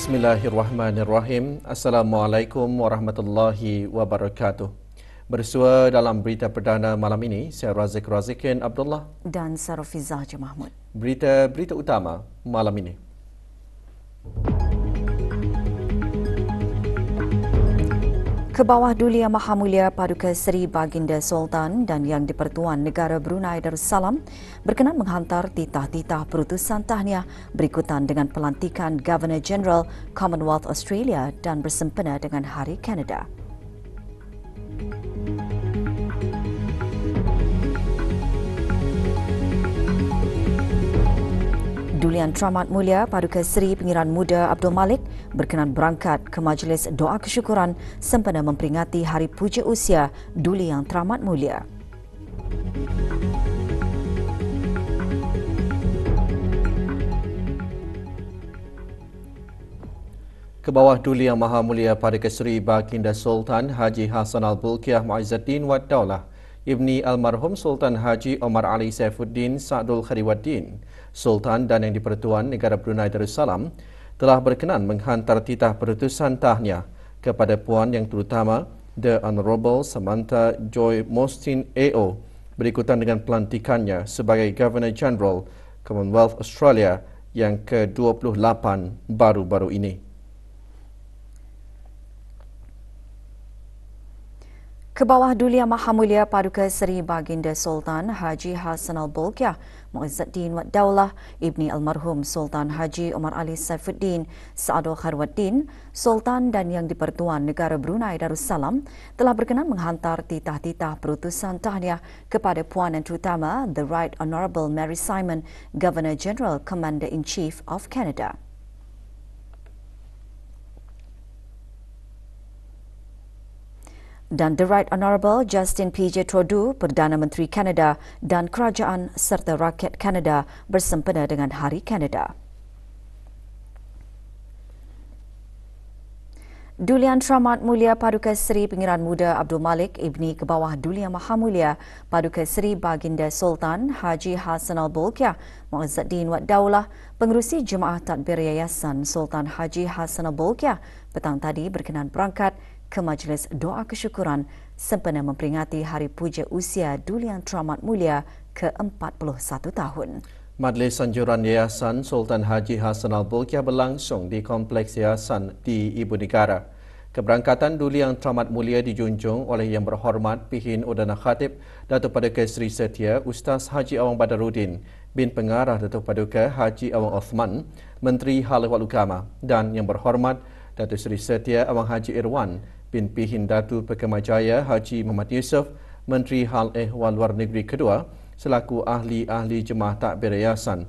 Bismillahirrahmanirrahim. Assalamualaikum warahmatullahi wabarakatuh. Bersua dalam berita perdana malam ini, saya Razik Razikin Abdullah dan Sarafizah Mahmud. Berita utama malam ini. Ke bawah Duli Yang Maha Mulia Paduka Seri Baginda Sultan dan Yang di-Pertuan Negara Brunei Darussalam berkenan menghantar titah-titah perutusan tahniah berikutan dengan pelantikan Governor General Commonwealth Australia dan bersempena dengan Hari Kanada. Duli Yang Teramat Mulia Paduka Seri Pengiran Muda Abdul Malik berkenan berangkat ke majlis doa kesyukuran sempena memperingati Hari Puja Usia Duli Yang Teramat Mulia. Ke bawah Duli Yang Maha Mulia Paduka Seri Baginda Sultan Haji Hassan Al-Bolkiah Muizzuddin Wad Daulah Ibni Almarhum Sultan Haji Omar Ali Saifuddin Sa'dul Khadiwaddin, Sultan dan Yang di-Pertuan Negara Brunei Darussalam telah berkenan menghantar titah perutusan tahniah kepada Puan Yang Terutama The Honourable Samantha Joy Mostyn AO berikutan dengan pelantikannya sebagai Governor General Commonwealth Australia yang ke-28 baru-baru ini. Ke bawah Duli Yang Maha Mulia Paduka Seri Baginda Sultan Haji Hassan Al-Bolkiah Muizzuddin Wad Daulah Ibni Almarhum Sultan Haji Omar Ali Saifuddin Sa'dul Khadiwaddin, Sultan dan Yang di-Pertuan Negara Brunei Darussalam telah berkenan menghantar titah-titah perutusan tahniah kepada Puan Yang Terutama The Right Honourable Mary Simon, Governor General Commander-in-Chief of Canada. Dan The Right Honourable Justin P.J. Trudeau, Perdana Menteri Kanada dan Kerajaan serta rakyat Kanada bersempena dengan Hari Kanada. Duli Yang Teramat Mulia Paduka Seri Pengiran Muda Abdul Malik Ibni ke bawah Duli Yang Maha Mulia Paduka Seri Baginda Sultan Haji Hassan Al-Bolkiah Muizzuddin Wad Daulah, Pengerusi Jemaah Tadbir Yayasan Sultan Haji Hassan Al-Bolkiah petang tadi berkenan berangkat ke majlis doa kesyukuran sempena memperingati Hari Puja Usia Duli Yang Teramat Mulia ke-41 tahun. Majlis Anjuran Yayasan Sultan Haji Hassan Al-Bolkiah berlangsung di Kompleks Yayasan di Ibu Negara. Keberangkatan Duli Yang Teramat Mulia dijunjung oleh Yang Berhormat Pihin Udana Khatib Datuk Paduka Seri Setia Ustaz Haji Awang Badaruddin bin Pengarah Datuk Paduka Haji Awang Osman, Menteri Hal Ehwal Agama, dan Yang Berhormat Datuk Seri Setia Awang Haji Irwan bin Pihin Datu Pekamajaya Haji Muhammad Yusof, Menteri Hal Ehwal Luar Negeri kedua, selaku ahli-ahli Jemaah Takbir Yayasan.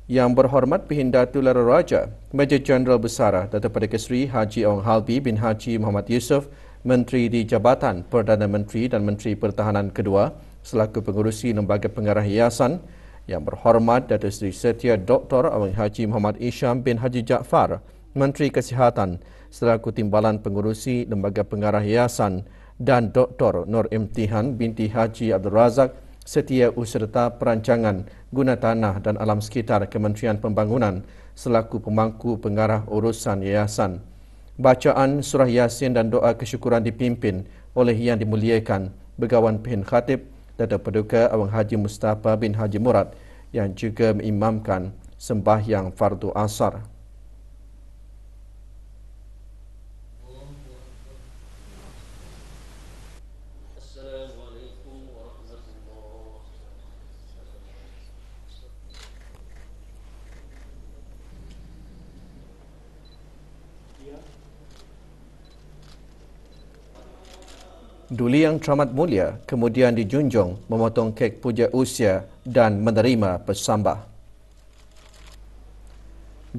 Yang Berhormat Pihin Datu Lara Raja, Major Jeneral Besar Datuk Paduka Seri Haji Awang Halbi bin Haji Muhammad Yusof, Menteri di Jabatan Perdana Menteri dan Menteri Pertahanan kedua, selaku pengurusi Lembaga Pengarah Yayasan. Yang Berhormat Datuk Seri Setia Dr. Awang Haji Muhammad Isham bin Haji Jaafar, Menteri Kesihatan, selaku Timbalan Pengurusi Lembaga Pengarah Yayasan, dan Dr. Nur Imtihan binti Haji Abdul Razak, Setiausaha Perancangan Guna Tanah dan Alam Sekitar Kementerian Pembangunan, selaku Pemangku Pengarah Urusan Yayasan. Bacaan Surah Yasin dan doa kesyukuran dipimpin oleh Yang Dimuliakan Begawan Pihin Khatib Datuk Paduka Awang Haji Mustafa bin Haji Murad yang juga mengimamkan sembahyang fardu asar. Duli Yang Teramat Mulia kemudian dijunjung memotong kek puja usia dan menerima pesambah.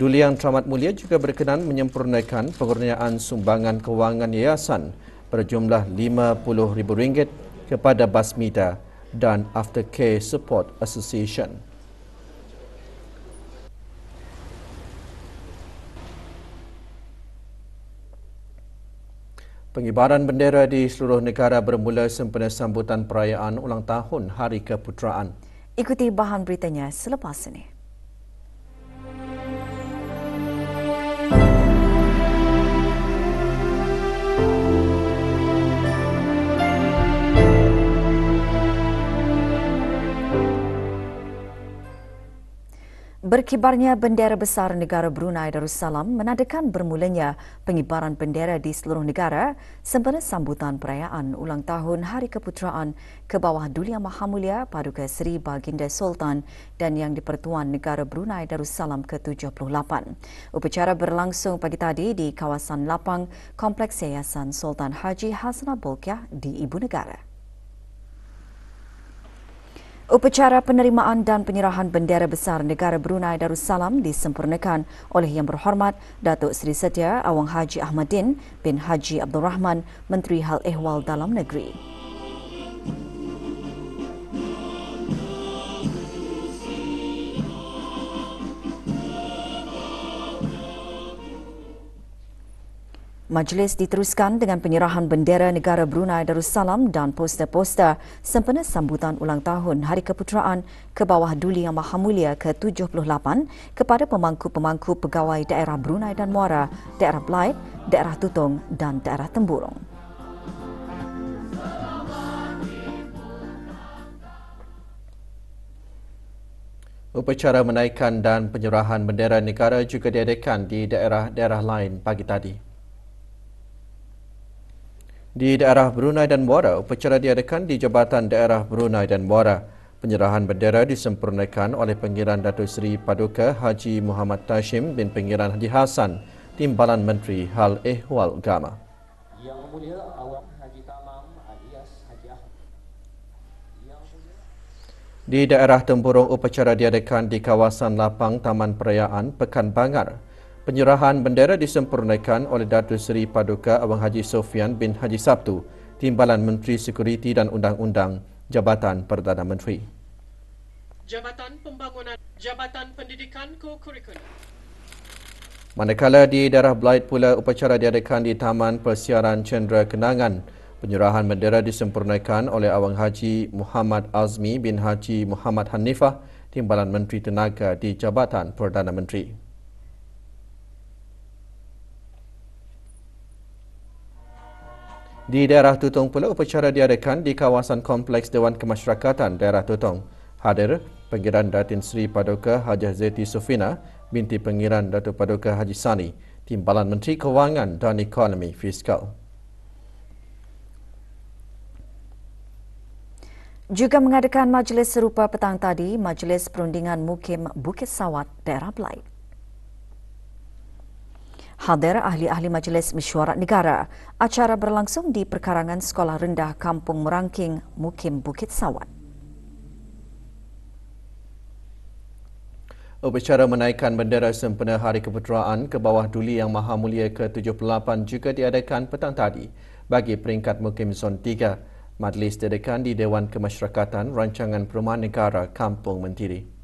Duli Yang Teramat Mulia juga berkenan menyempurnakan pengurniaan sumbangan kewangan yayasan berjumlah RM50,000 kepada Basmita dan Aftercare Support Association. Pengibaran bendera di seluruh negara bermula sempena sambutan perayaan ulang tahun Hari Keputeraan. Ikuti bahan beritanya selepas ini. Berkibarnya bendera besar negara Brunei Darussalam menandakan bermulanya pengibaran bendera di seluruh negara sempena sambutan perayaan ulang tahun Hari Keputeraan ke bawah Duli Yang Maha Mulia Paduka Seri Baginda Sultan dan Yang di-Pertuan Negara Brunei Darussalam ke-78. Upacara berlangsung pagi tadi di kawasan lapang Kompleks Yayasan Sultan Haji Hassanal Bolkiah di Ibu Negara. Upacara penerimaan dan penyerahan bendera besar negara Brunei Darussalam disempurnakan oleh Yang Berhormat Datuk Seri Setia Awang Haji Ahmadin bin Haji Abdul Rahman, Menteri Hal Ehwal Dalam Negeri. Majlis diteruskan dengan penyerahan bendera negara Brunei Darussalam dan poster-poster sempena sambutan ulang tahun Hari Keputeraan ke bawah Duli Yang Maha Mulia ke-78 kepada pemangku-pemangku pegawai daerah Brunei dan Muara, daerah Belait, daerah Tutong dan daerah Temburong. Upacara menaikkan dan penyerahan bendera negara juga diadakan di daerah-daerah lain pagi tadi. Di daerah Brunei dan Muara, upacara diadakan di Jabatan Daerah Brunei dan Muara. Penyerahan bendera disempurnakan oleh Pengiran Datuk Seri Paduka Haji Muhammad Tashim bin Pengiran Haji Hassan, Timbalan Menteri Hal Ehwal Agama. Yang Mulia Awang Haji Tamam alias Haji Ahmad. Di daerah Temburong, upacara diadakan di kawasan lapang Taman Perayaan Pekan Bangar. Penyerahan bendera disempurnakan oleh Datuk Seri Paduka Awang Haji Sofian bin Haji Sabtu, Timbalan Menteri Sekuriti dan Undang-Undang, Jabatan Perdana Menteri. Jabatan Pembangunan, Jabatan Pendidikan Co-Curricular. Manakala di daerah Belait pula, upacara diadakan di Taman Persiaran Cendera Kenangan. Penyerahan bendera disempurnakan oleh Awang Haji Muhammad Azmi bin Haji Muhammad Hanifah, Timbalan Menteri Tenaga di Jabatan Perdana Menteri. Di daerah Tutong pula, upacara diadakan di kawasan Kompleks Dewan Kemasyarakatan daerah Tutong. Hadir Pengiran Datin Seri Paduka Hajah Zeti Sufina binti Pengiran Datuk Paduka Haji Sani, Timbalan Menteri Kewangan dan Ekonomi Fiskal. Juga mengadakan majlis serupa petang tadi, Majlis Perundingan Mukim Bukit Sawat, daerah Belait. Hadir ahli-ahli Majlis Mesyuarat Negara. Acara berlangsung di perkarangan Sekolah Rendah Kampung Merangking, Mukim Bukit Sawat. Upacara menaikkan bendera sempena Hari Keputeraan ke bawah Duli Yang Maha Mulia ke-78 juga diadakan petang tadi bagi peringkat Mukim Zon 3. Majlis diadakan di Dewan Kemasyarakatan Rancangan Perumahan Negara Kampung Mentiri.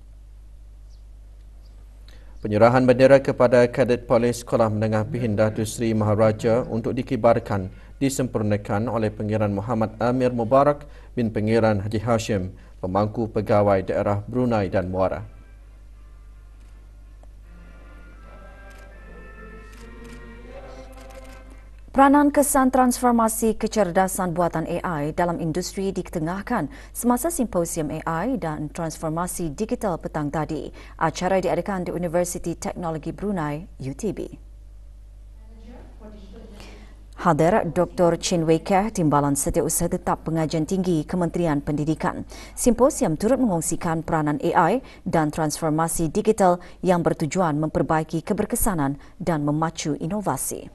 Penyerahan bendera kepada Kadet Polis Sekolah Menengah Pihin Datuk Seri Maharaja untuk dikibarkan disempurnakan oleh Pengiran Muhammad Amir Mubarak bin Pengiran Haji Hashim, pemangku pegawai daerah Brunei dan Muara. Peranan kesan transformasi kecerdasan buatan AI dalam industri diketengahkan semasa simposium AI dan transformasi digital petang tadi. Acara diadakan di Universiti Teknologi Brunei, UTB. Hadir Dr. Chin Wei Keh, Timbalan Setiausaha Tetap Pengajian Tinggi Kementerian Pendidikan. Simposium turut mengongsikan peranan AI dan transformasi digital yang bertujuan memperbaiki keberkesanan dan memacu inovasi.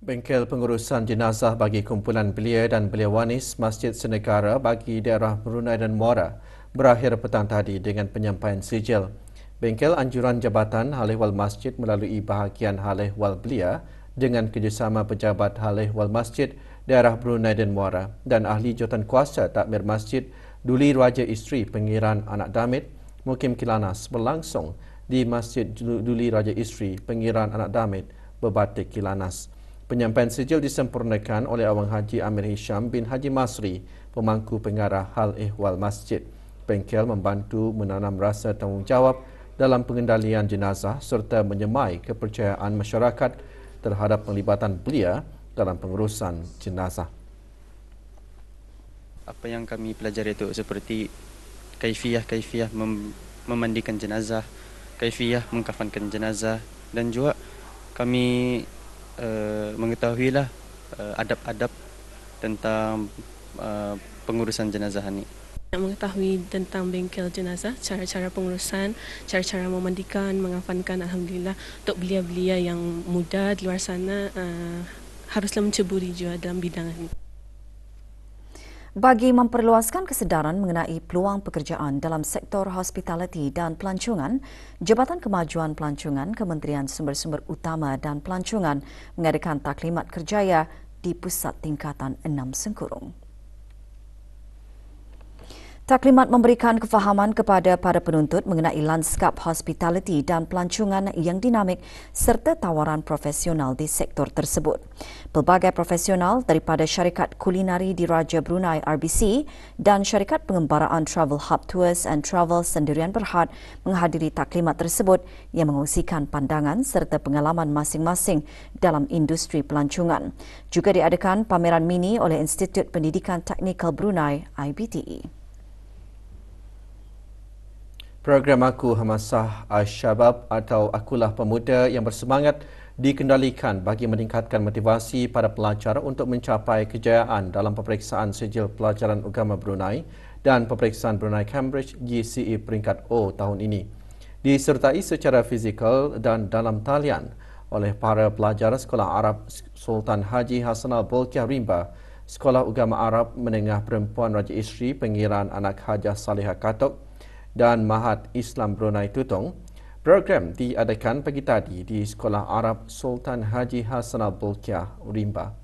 Bengkel pengurusan jenazah bagi kumpulan belia dan belia wanis Masjid Senegara bagi daerah Brunei dan Muara berakhir petang tadi dengan penyampaian sijil. Bengkel anjuran Jabatan Hal Ehwal Masjid melalui bahagian Hal Ehwal Belia dengan kerjasama pejabat Hal Ehwal Masjid daerah Brunei dan Muara dan ahli jawatan kuasa takmir Masjid Duli Raja Isteri Pengiran Anak Damit Mukim Kilanas berlangsung di Masjid Duli Raja Isteri Pengiran Anak Damit Berbatik Kilanas. Penyampaian sijil disempurnakan oleh Awang Haji Amir Hisham bin Haji Masri, pemangku pengarah Hal Ehwal Masjid. Bengkel membantu menanam rasa tanggungjawab dalam pengendalian jenazah serta menyemai kepercayaan masyarakat terhadap penglibatan belia dalam pengurusan jenazah. Apa yang kami pelajari itu seperti kaifiah memandikan jenazah, kaifiah mengkafankan jenazah, dan juga kami mengetahuilah adab-adab tentang pengurusan jenazah ini. Mengetahui tentang bengkel jenazah, cara-cara pengurusan, cara-cara memandikan, mengafankan, alhamdulillah untuk belia-belia yang muda di luar sana haruslah menceburi juga dalam bidang ini. Bagi memperluaskan kesedaran mengenai peluang pekerjaan dalam sektor hospitality dan pelancongan, Jabatan Kemajuan Pelancongan Kementerian Sumber-Sumber Utama dan Pelancongan mengadakan taklimat kerjaya di Pusat Tingkatan 6 Sengkurung. Taklimat memberikan kefahaman kepada para penuntut mengenai lanskap hospitality dan pelancongan yang dinamik serta tawaran profesional di sektor tersebut. Pelbagai profesional daripada syarikat kulinari di Raja Brunei RBC dan syarikat pengembaraan Travel Hub Tours and Travel Sendirian Berhad menghadiri taklimat tersebut yang mengungsikan pandangan serta pengalaman masing-masing dalam industri pelancongan. Juga diadakan pameran mini oleh Institut Pendidikan Teknikal Brunei IBTE. Program Aku Hamasah Al-Shabab atau Akulah Pemuda yang bersemangat dikendalikan bagi meningkatkan motivasi para pelajar untuk mencapai kejayaan dalam peperiksaan sijil pelajaran agama Brunei dan peperiksaan Brunei Cambridge GCE peringkat O tahun ini. Disertai secara fizikal dan dalam talian oleh para pelajar Sekolah Arab Sultan Haji Hassanal Bolkiah Rimba, Sekolah Agama Arab Menengah Perempuan Raja Isteri Pengiran Anak Hajah Salihah Katok dan Mahat Islam Brunei Tutong. Program diadakan pagi tadi di Sekolah Arab Sultan Haji Hassanal Bolkiah Rimba.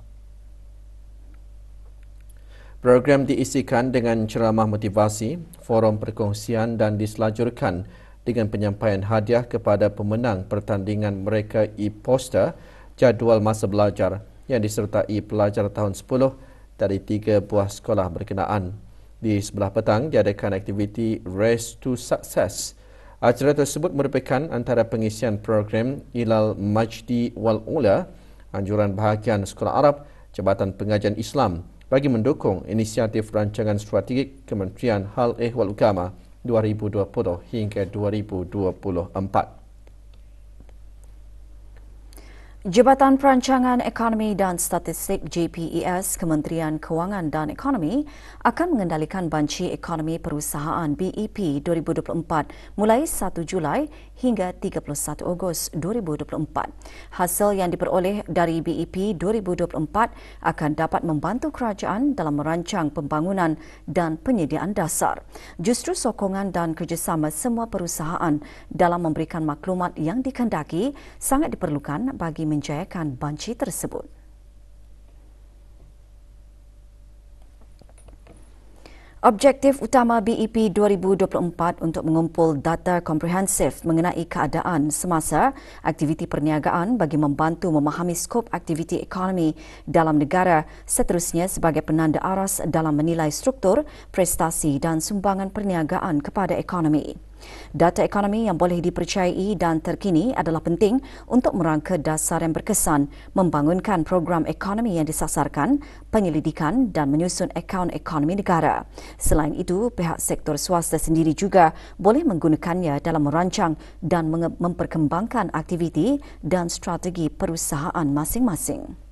Program diisikan dengan ceramah motivasi, forum perkongsian dan diselajurkan dengan penyampaian hadiah kepada pemenang pertandingan mereka e-poster jadual masa belajar yang disertai pelajar tahun 10 dari 3 buah sekolah berkenaan. Di sebelah petang diadakan aktiviti Race to Success. Acara tersebut merupakan antara pengisian program Ilal Majdi Wal Ula, anjuran bahagian Sekolah Arab, Jabatan Pengajian Islam bagi mendukung inisiatif rancangan strategik Kementerian Hal Ehwal Agama 2020 hingga 2024. Jabatan Perancangan Ekonomi dan Statistik JPES Kementerian Kewangan dan Ekonomi akan mengendalikan banci ekonomi perusahaan BEP 2024 mulai 1 Julai hingga 31 Ogos 2024. Hasil yang diperoleh dari BEP 2024 akan dapat membantu kerajaan dalam merancang pembangunan dan penyediaan dasar. Justru sokongan dan kerjasama semua perusahaan dalam memberikan maklumat yang dikehendaki sangat diperlukan bagi menjayakan banci tersebut. Objektif utama BEP 2024 untuk mengumpul data komprehensif mengenai keadaan semasa aktiviti perniagaan bagi membantu memahami skop aktiviti ekonomi dalam negara, seterusnya sebagai penanda aras dalam menilai struktur, prestasi dan sumbangan perniagaan kepada ekonomi. Data ekonomi yang boleh dipercayai dan terkini adalah penting untuk merangka dasar yang berkesan, membangunkan program ekonomi yang disasarkan, penyelidikan dan menyusun akaun ekonomi negara. Selain itu, pihak sektor swasta sendiri juga boleh menggunakannya dalam merancang dan memperkembangkan aktiviti dan strategi perusahaan masing-masing.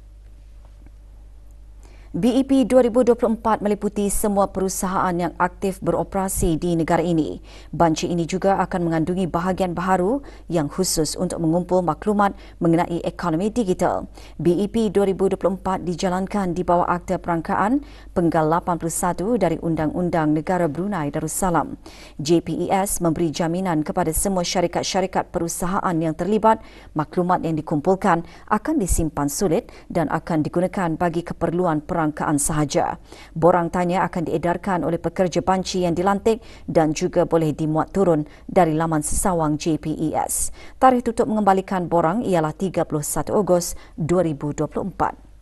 BEP 2024 meliputi semua perusahaan yang aktif beroperasi di negara ini. Banci ini juga akan mengandungi bahagian baharu yang khusus untuk mengumpul maklumat mengenai ekonomi digital. BEP 2024 dijalankan di bawah Akta Perangkaan Penggal 81 dari Undang-Undang Negara Brunei Darussalam. JPES memberi jaminan kepada semua syarikat-syarikat perusahaan yang terlibat, maklumat yang dikumpulkan akan disimpan sulit dan akan digunakan bagi keperluan perangkaan sahaja. Borang tanya akan diedarkan oleh pekerja banci yang dilantik dan juga boleh dimuat turun dari laman sesawang JPES. Tarikh tutup mengembalikan borang ialah 31 Ogos 2024.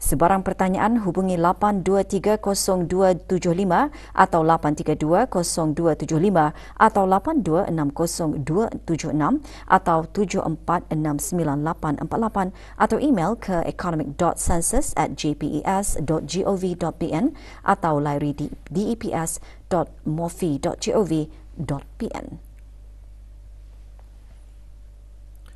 Sebarang pertanyaan hubungi 8230275 atau 8320275 atau 8260276 atau 74694848 atau email ke economic.census@jpes.gov.pn atau layari di deps.mofi.gov.pn.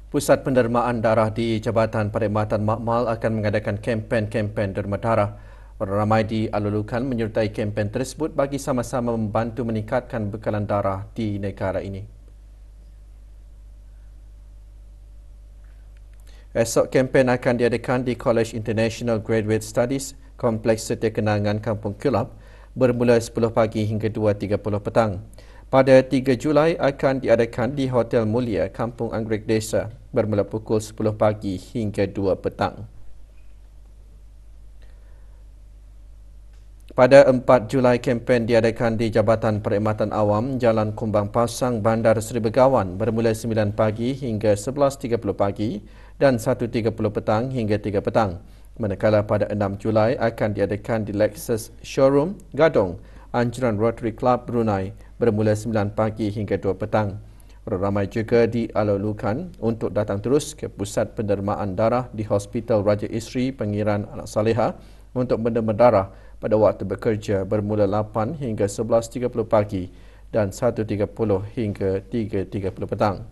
Pusat Pendermaan Darah di Jabatan Perkhidmatan Makmal akan mengadakan kempen-kempen derma darah. Orang ramai dialulukan menyertai kempen tersebut bagi sama-sama membantu meningkatkan bekalan darah di negara ini. Esok kempen akan diadakan di College International Graduate Studies, Kompleks Setia Kenangan Kampung Kelab bermula 10 pagi hingga 2.30 petang. Pada 3 Julai akan diadakan di Hotel Mulia, Kampung Anggrek Desa bermula pukul 10 pagi hingga 2 petang. Pada 4 Julai, kempen diadakan di Jabatan Perkhidmatan Awam, Jalan Kumbang Pasang, Bandar Seri Begawan bermula 9 pagi hingga 11.30 pagi dan 1.30 petang hingga 3 petang. Manakala pada 6 Julai akan diadakan di Lexus Showroom, Gadong, Anjuran Rotary Club Brunei bermula 9 pagi hingga 2 petang. Orang ramai juga dialulukan untuk datang terus ke Pusat Pendermaan Darah di Hospital Raja Isri Pengiran Anak Saleha untuk menderma darah pada waktu bekerja bermula 8 hingga 11.30 pagi dan 1.30 hingga 3.30 petang.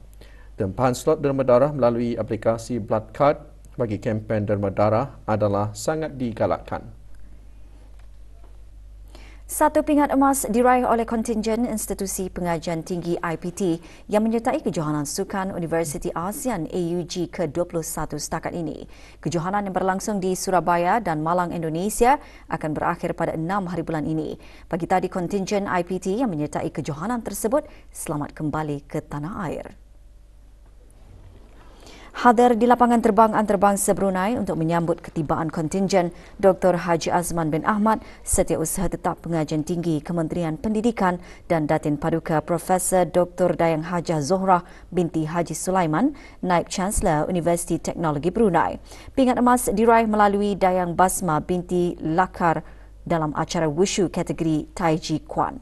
Tempahan slot derma darah melalui aplikasi Blood Card bagi kempen derma darah adalah sangat digalakkan. Satu pingat emas diraih oleh kontingen Institusi Pengajian Tinggi IPT yang menyertai kejohanan sukan Universiti ASEAN AUG ke-21 setakat ini. Kejohanan yang berlangsung di Surabaya dan Malang, Indonesia akan berakhir pada 6 hari bulan ini. Pagi tadi, kontingen IPT yang menyertai kejohanan tersebut selamat kembali ke tanah air. Hadir di lapangan terbang antarabangsa Brunei untuk menyambut ketibaan kontingen Dr. Haji Azman bin Ahmad, Setiausaha Tetap Pengajian Tinggi Kementerian Pendidikan dan Datin Paduka Profesor Dr. Dayang Hajah Zohrah binti Haji Sulaiman, Naib Chancellor Universiti Teknologi Brunei. Pingat emas diraih melalui Dayang Basma binti Lakar dalam acara wushu kategori Taiji Kwan.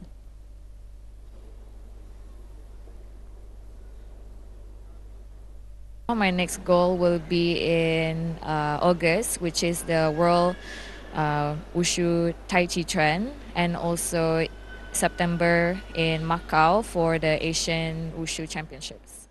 My next goal will be in August, which is the World Wushu Tai Chi Trend, and also September in Macau for the Asian Wushu Championships.